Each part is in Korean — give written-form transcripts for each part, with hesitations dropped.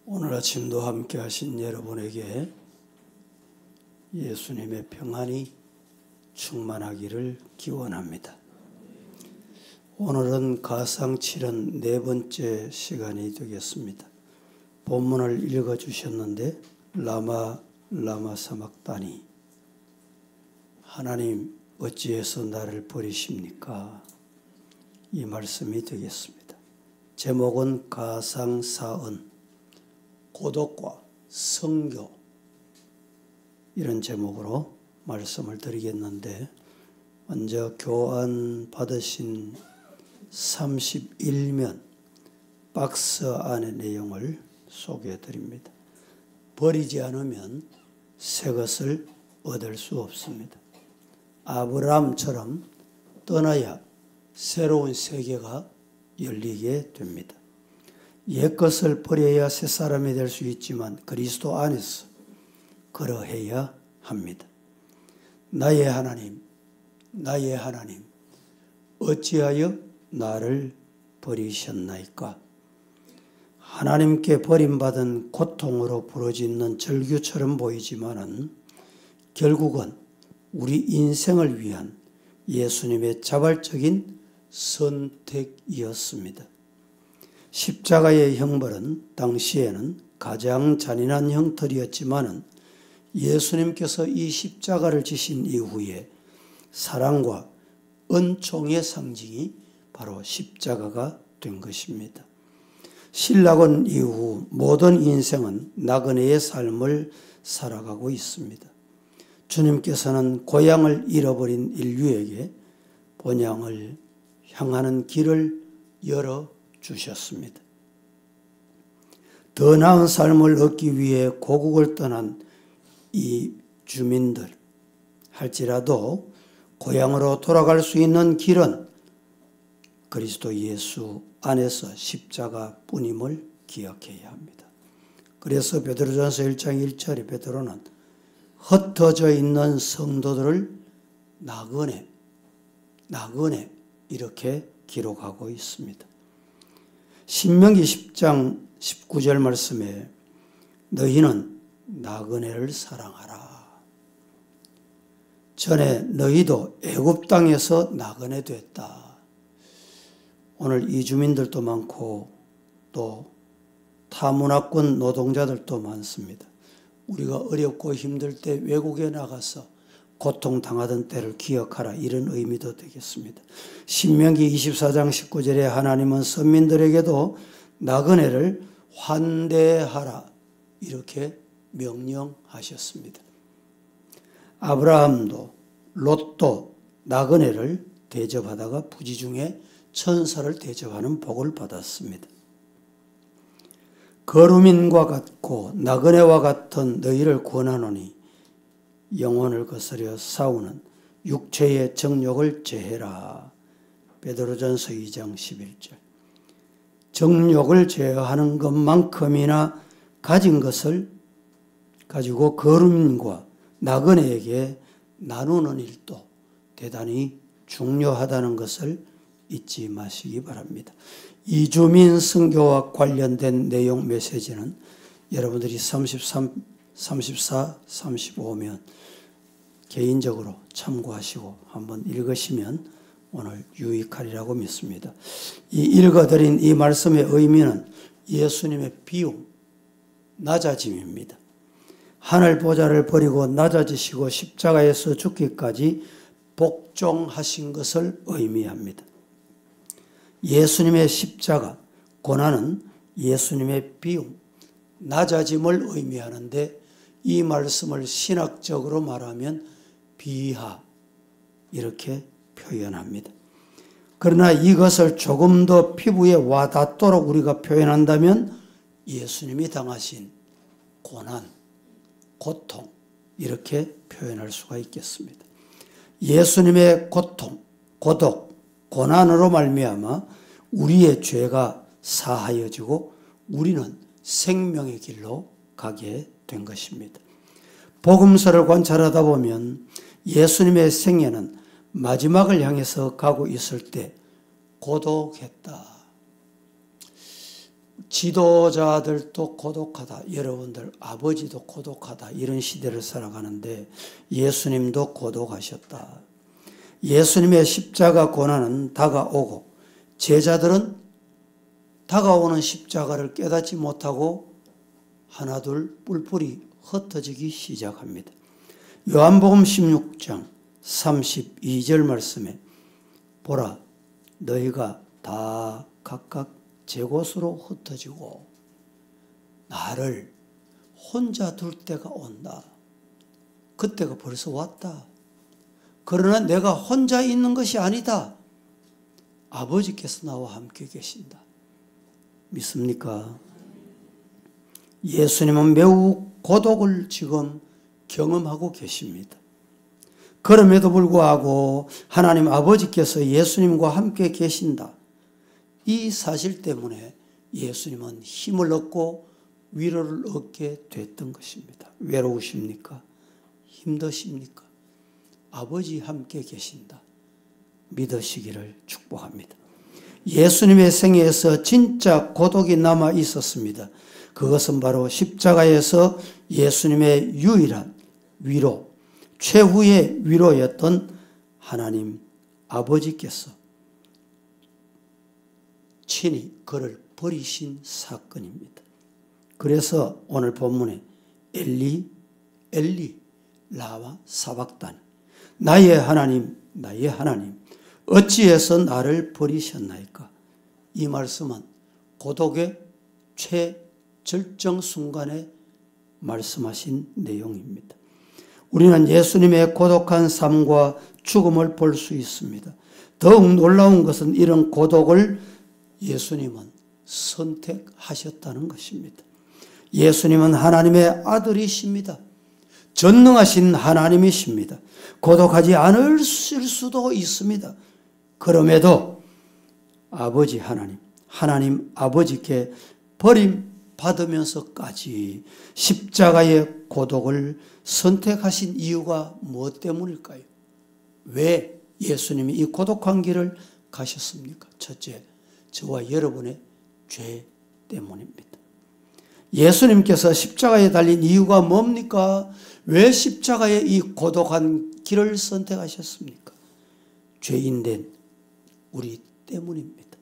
오늘 아침도 함께 하신 여러분에게 예수님의 평안이 충만하기를 기원합니다. 오늘은 가상 7은 네 번째 시간이 되겠습니다. 본문을 읽어주셨는데 라마 사막다니, 하나님 어찌해서 나를 버리십니까? 이 말씀이 되겠습니다. 제목은 가상 사은, 고독과 성교, 이런 제목으로 말씀을 드리겠는데, 먼저 교환 받으신 31면 박스 안의 내용을 소개해 드립니다. 버리지 않으면 새 것을 얻을 수 없습니다. 아브라함처럼 떠나야 새로운 세계가 열리게 됩니다. 옛것을 버려야 새 사람이 될 수 있지만 그리스도 안에서 그러해야 합니다. 나의 하나님, 어찌하여 나를 버리셨나이까? 하나님께 버림받은 고통으로 부러지는 절규처럼 보이지만은 결국은 우리 인생을 위한 예수님의 자발적인 선택이었습니다. 십자가의 형벌은 당시에는 가장 잔인한 형벌이었지만은 예수님께서 이 십자가를 지신 이후에 사랑과 은총의 상징이 바로 십자가가 된 것입니다. 신라곤 이후 모든 인생은 나그네의 삶을 살아가고 있습니다. 주님께서는 고향을 잃어버린 인류에게 본향을 향하는 길을 열어주셨습니다. 더 나은 삶을 얻기 위해 고국을 떠난 이 주민들 할지라도 고향으로 돌아갈 수 있는 길은 그리스도 예수 안에서 십자가뿐임을 기억해야 합니다. 그래서 베드로전서 1장 1절에 베드로는 흩어져 있는 성도들을 나그네 이렇게 기록하고 있습니다. 신명기 10장 19절 말씀에 너희는 나그네를 사랑하라. 전에 너희도 애굽 땅에서 나그네 됐다. 오늘 이주민들도 많고 또 타문화권 노동자들도 많습니다. 우리가 어렵고 힘들 때 외국에 나가서 고통당하던 때를 기억하라, 이런 의미도 되겠습니다. 신명기 24장 19절에 하나님은 선민들에게도 나그네를 환대하라 이렇게 명령하셨습니다. 아브라함도 롯도 나그네를 대접하다가 부지 중에 천사를 대접하는 복을 받았습니다. 거루민과 같고 나그네와 같은 너희를 권하노니 영혼을 거스려 싸우는 육체의 정욕을 제해라. 베드로전서 2장 11절. 정욕을 제어하는 것만큼이나 가진 것을 가지고 거루민과 나그네에게 나누는 일도 대단히 중요하다는 것을 잊지 마시기 바랍니다. 이주민 선교와 관련된 내용 메시지는 여러분들이 33, 34, 35면 개인적으로 참고하시고 한번 읽으시면 오늘 유익하리라고 믿습니다. 이 읽어드린 이 말씀의 의미는 예수님의 비움, 낮아짐입니다. 하늘 보좌를 버리고 낮아지시고 십자가에서 죽기까지 복종하신 것을 의미합니다. 예수님의 십자가, 고난은 예수님의 비움, 낮아짐을 의미하는데 이 말씀을 신학적으로 말하면 비하 이렇게 표현합니다. 그러나 이것을 조금 더 피부에 와닿도록 우리가 표현한다면 예수님이 당하신 고난, 고통 이렇게 표현할 수가 있겠습니다. 예수님의 고통, 고독, 고난으로 말미암아 우리의 죄가 사하여지고 우리는 생명의 길로 가게 된 것입니다. 복음서를 관찰하다 보면 예수님의 생애는 마지막을 향해서 가고 있을 때 고독했다. 지도자들도 고독하다. 여러분들 아버지도 고독하다. 이런 시대를 살아가는데 예수님도 고독하셨다. 예수님의 십자가 고난은 다가오고 제자들은 다가오는 십자가를 깨닫지 못하고 하나둘 뿔뿔이 흩어지기 시작합니다. 요한복음 16장 32절 말씀에 보라 너희가 다 각각 제 곳으로 흩어지고 나를 혼자 둘 때가 온다. 그때가 벌써 왔다. 그러나 내가 혼자 있는 것이 아니다. 아버지께서 나와 함께 계신다. 믿습니까? 예수님은 매우 고독을 지금 경험하고 계십니다. 그럼에도 불구하고 하나님 아버지께서 예수님과 함께 계신다. 이 사실 때문에 예수님은 힘을 얻고 위로를 얻게 됐던 것입니다. 외로우십니까? 힘드십니까? 아버지 함께 계신다. 믿으시기를 축복합니다. 예수님의 생애에서 진짜 고독이 남아 있었습니다. 그것은 바로 십자가에서 예수님의 유일한 위로, 최후의 위로였던 하나님 아버지께서 친히 그를 버리신 사건입니다. 그래서 오늘 본문에 엘리 엘리 라마 사박단 나의 하나님 나의 하나님 어찌해서 나를 버리셨나이까. 이 말씀은 고독의 최절정 순간에 말씀하신 내용입니다. 우리는 예수님의 고독한 삶과 죽음을 볼 수 있습니다. 더욱 놀라운 것은 이런 고독을 예수님은 선택하셨다는 것입니다. 예수님은 하나님의 아들이십니다. 전능하신 하나님이십니다. 고독하지 않을 수도 있습니다. 그럼에도 아버지 하나님 아버지께 버림받으면서까지 십자가의 고독을 선택하신 이유가 무엇 때문일까요? 왜 예수님이 이 고독한 길을 가셨습니까? 첫째, 저와 여러분의 죄 때문입니다. 예수님께서 십자가에 달린 이유가 뭡니까? 왜 십자가의 이 고독한 길을 선택하셨습니까? 죄인된 우리 때문입니다.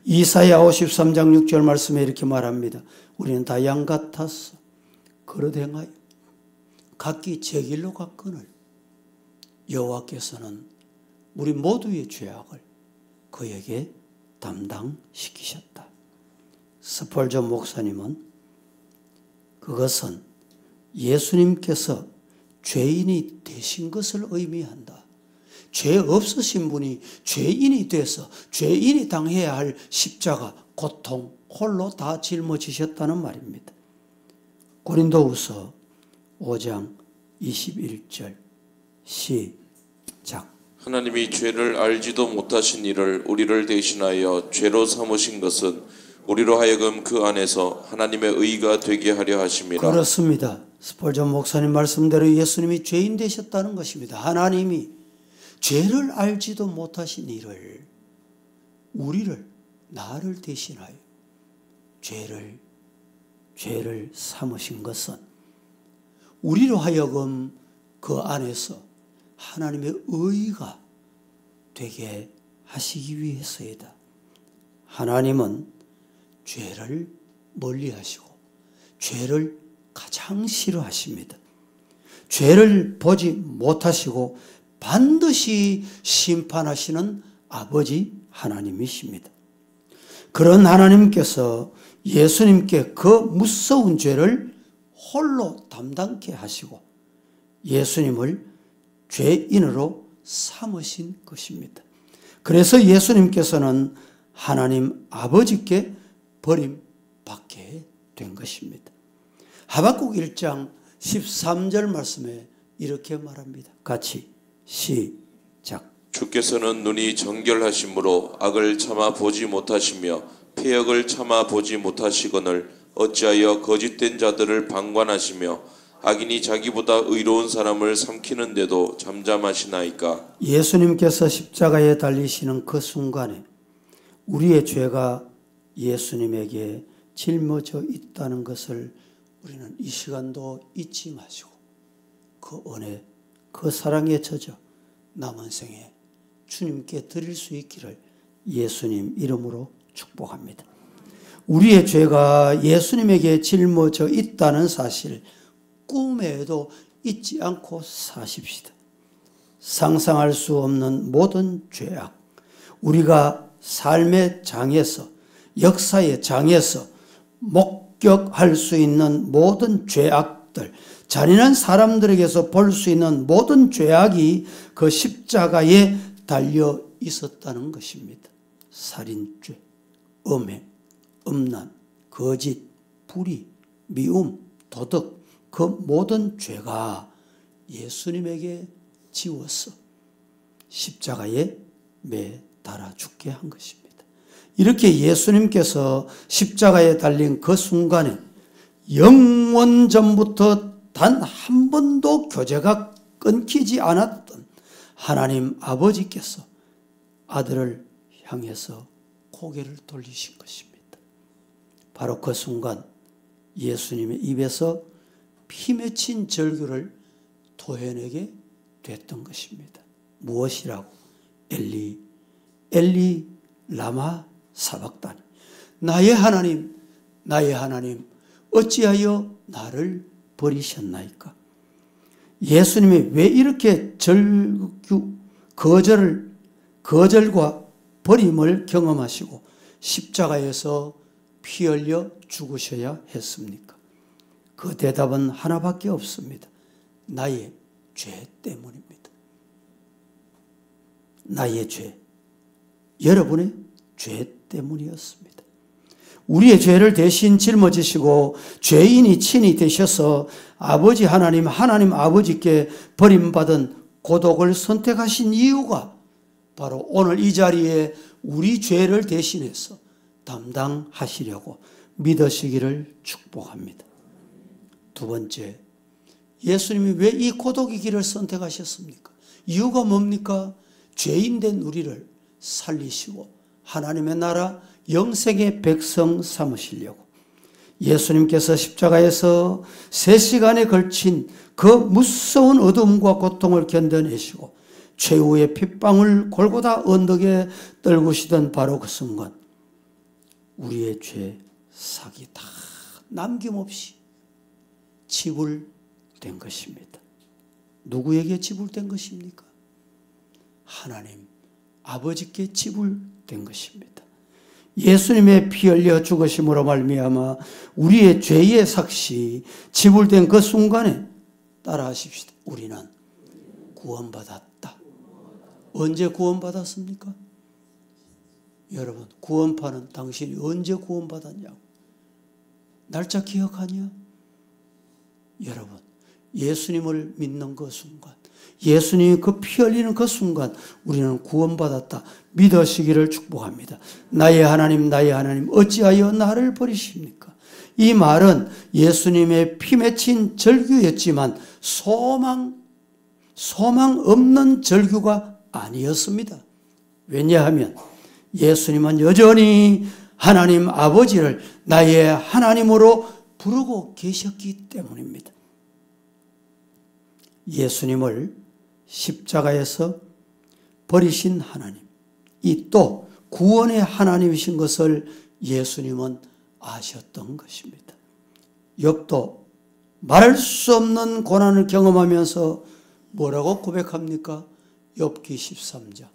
이사야 53장 6절 말씀에 이렇게 말합니다. 우리는 다 양 같아서 그릇 행하여 각기 제 길로 갔거늘 여호와께서는 우리 모두의 죄악을 그에게 담당시키셨다. 스펄전 목사님은 그것은 예수님께서 죄인이 되신 것을 의미한다. 죄 없으신 분이 죄인이 돼서 죄인이 당해야 할 십자가, 고통, 홀로 다 짊어지셨다는 말입니다. 고린도후서 5장 21절 시작. 하나님이 죄를 알지도 못하신 이를 우리를 대신하여 죄로 삼으신 것은 우리로 하여금 그 안에서 하나님의 의가 되게 하려 하심이라. 그렇습니다. 스펄전 목사님 말씀대로 예수님이 죄인 되셨다는 것입니다. 하나님이 죄를 알지도 못하신 이를 우리를 나를 대신하여 죄를 삼으신 것은 우리로 하여금 그 안에서 하나님의 의가 되게 하시기 위해서이다. 하나님은 죄를 멀리하시고 죄를 가장 싫어하십니다. 죄를 보지 못하시고 반드시 심판하시는 아버지 하나님이십니다. 그런 하나님께서 예수님께 그 무서운 죄를 홀로 담당케 하시고 예수님을 죄인으로 삼으신 것입니다. 그래서 예수님께서는 하나님 아버지께 버림받게 된 것입니다. 하박국 1장 13절 말씀에 이렇게 말합니다. 같이 시작. 주께서는 눈이 정결하심으로 악을 참아 보지 못하시며 패역을 참아 보지 못하시거늘 어찌하여 거짓된 자들을 방관하시며 악인이 자기보다 의로운 사람을 삼키는데도 잠잠하시나이까. 예수님께서 십자가에 달리시는 그 순간에 우리의 죄가 예수님에게 짊어져 있다는 것을 우리는 이 시간도 잊지 마시고 그 은혜, 그 사랑에 젖어 남은 생에 주님께 드릴 수 있기를 예수님 이름으로 축복합니다. 우리의 죄가 예수님에게 짊어져 있다는 사실 꿈에도 잊지 않고 사십시다. 상상할 수 없는 모든 죄악, 우리가 삶의 장에서, 역사의 장에서 목격할 수 있는 모든 죄악들, 잔인한 사람들에게서 볼 수 있는 모든 죄악이 그 십자가에 달려 있었다는 것입니다. 살인죄, 음해, 음란, 거짓, 불의, 미움, 도덕, 그 모든 죄가 예수님에게 지워서 십자가에 매달아 죽게 한 것입니다. 이렇게 예수님께서 십자가에 달린 그 순간에 영원전부터 단 한 번도 교제가 끊기지 않았던 하나님 아버지께서 아들을 향해서 고개를 돌리신 것입니다. 바로 그 순간 예수님의 입에서 피 맺힌 절규를 토해내게 됐던 것입니다. 무엇이라고? 엘리, 엘리 라마 사박다니. 나의 하나님, 나의 하나님, 어찌하여 나를 버리셨나이까? 예수님이 왜 이렇게 거절과 버림을 경험하시고 십자가에서 피 흘려 죽으셔야 했습니까? 그 대답은 하나밖에 없습니다. 나의 죄 때문입니다. 나의 죄, 여러분의 죄 때문이었습니다. 우리의 죄를 대신 짊어지시고 죄인이 친히 되셔서 아버지 하나님 아버지께 버림받은 고독을 선택하신 이유가 바로 오늘 이 자리에 우리 죄를 대신해서 담당하시려고 믿으시기를 축복합니다. 두 번째, 예수님이 왜 이 고독의 길을 선택하셨습니까? 이유가 뭡니까? 죄인된 우리를 살리시고 하나님의 나라 영생의 백성 삼으시려고 예수님께서 십자가에서 3시간에 걸친 그 무서운 어둠과 고통을 견뎌내시고 최후의 핏방울 골고다 언덕에 떨구시던 바로 그 순간 우리의 죄, 사기 다 남김없이 지불된 것입니다. 누구에게 지불된 것입니까? 하나님 아버지께 지불된 것입니다. 예수님의 피 흘려 죽으심으로 말미암아 우리의 죄의 삭시 지불된 그 순간에 따라하십시다. 우리는 구원받았다. 언제 구원받았습니까? 여러분, 구원파는 당신이 언제 구원받았냐고. 날짜 기억하냐? 여러분, 예수님을 믿는 그 순간, 예수님이 그 피 흘리는 그 순간 우리는 구원받았다. 믿으시기를 축복합니다. 나의 하나님, 나의 하나님, 어찌하여 나를 버리십니까? 이 말은 예수님의 피 맺힌 절규였지만 소망 없는 절규가 아니었습니다. 왜냐하면 예수님은 여전히 하나님 아버지를 나의 하나님으로 부르고 계셨기 때문입니다. 예수님을 십자가에서 버리신 하나님, 이 또 구원의 하나님이신 것을 예수님은 아셨던 것입니다. 욥도 말할 수 없는 고난을 경험하면서 뭐라고 고백합니까? 욥기 13장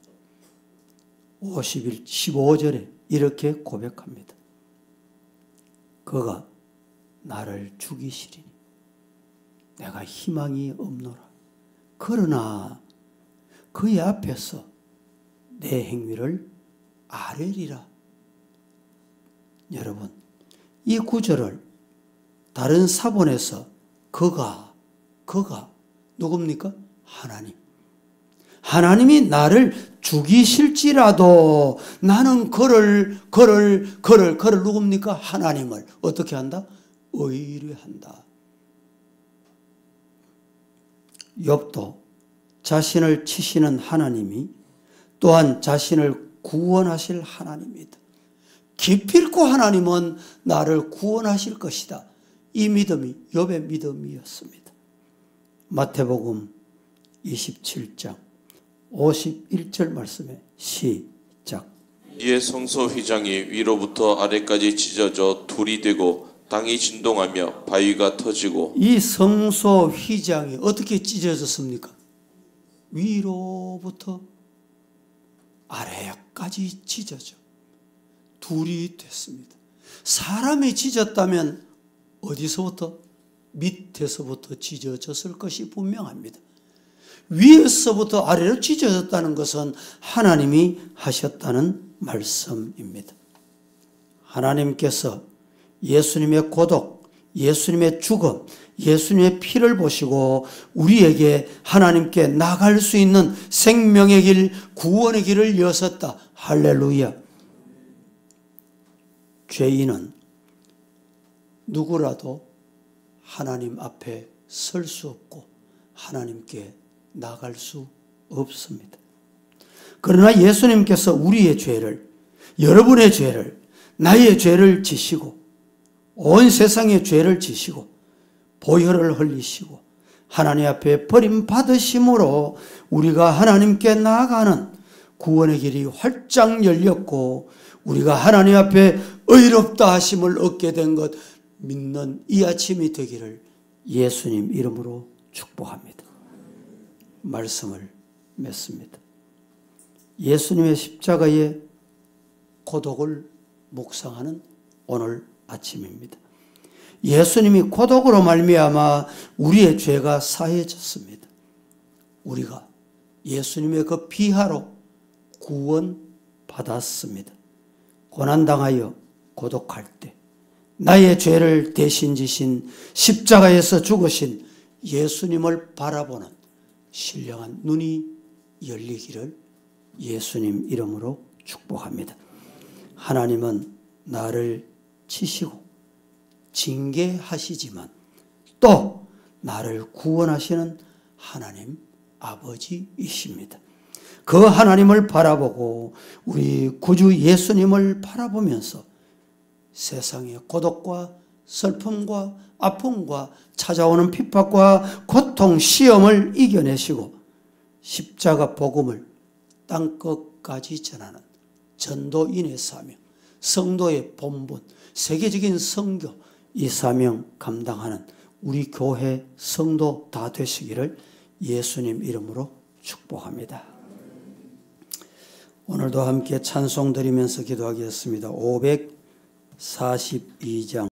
15절에 이렇게 고백합니다. 그가 나를 죽이시리니 내가 희망이 없노라. 그러나 그의 앞에서 내 행위를 아뢰리라. 여러분, 이 구절을 다른 사본에서 그가 누굽니까? 하나님이 나를 죽이실지라도 나는 그를 누굽니까? 하나님을 어떻게 한다? 의뢰한다. 욥도 자신을 치시는 하나님이 또한 자신을 구원하실 하나님이다. 기필코 하나님은 나를 구원하실 것이다. 이 믿음이 욥의 믿음이었습니다. 마태복음 27장 51절 말씀에 시작. 이에 성소 휘장이 위로부터 아래까지 찢어져 둘이 되고 땅이 진동하며 바위가 터지고. 이 성소 휘장이 어떻게 찢어졌습니까? 위로부터 아래까지 찢어져 둘이 됐습니다. 사람이 찢었다면 어디서부터? 밑에서부터 찢어졌을 것이 분명합니다. 위에서부터 아래로 찢어졌다는 것은 하나님이 하셨다는 말씀입니다. 하나님께서 예수님의 고독, 예수님의 죽음, 예수님의 피를 보시고 우리에게 하나님께 나갈 수 있는 생명의 길, 구원의 길을 여셨다. 할렐루야. 죄인은 누구라도 하나님 앞에 설 수 없고 하나님께 나갈 수 없습니다. 그러나 예수님께서 우리의 죄를, 여러분의 죄를, 나의 죄를 지시고 온 세상의 죄를 지시고 보혈을 흘리시고 하나님 앞에 버림받으심으로 우리가 하나님께 나아가는 구원의 길이 활짝 열렸고 우리가 하나님 앞에 의롭다 하심을 얻게 된 것 믿는 이 아침이 되기를 예수님 이름으로 축복합니다. 말씀을 맺습니다. 예수님의 십자가의 고독을 묵상하는 오늘 아침입니다. 예수님이 고독으로 말미암아 우리의 죄가 사해졌습니다. 우리가 예수님의 그 피하로 구원받았습니다. 고난당하여 고독할 때 나의 죄를 대신 지신 십자가에서 죽으신 예수님을 바라보는 신령한 눈이 열리기를 예수님 이름으로 축복합니다. 하나님은 나를 치시고 징계하시지만 또 나를 구원하시는 하나님 아버지이십니다. 그 하나님을 바라보고 우리 구주 예수님을 바라보면서 세상의 고독과 슬픔과 아픔과 찾아오는 핍박과 고통, 시험을 이겨내시고 십자가 복음을 땅끝까지 전하는 전도인의 사명, 성도의 본분, 세계적인 선교, 이 사명 감당하는 우리 교회 성도 다 되시기를 예수님 이름으로 축복합니다. 오늘도 함께 찬송 드리면서 기도하겠습니다. 542장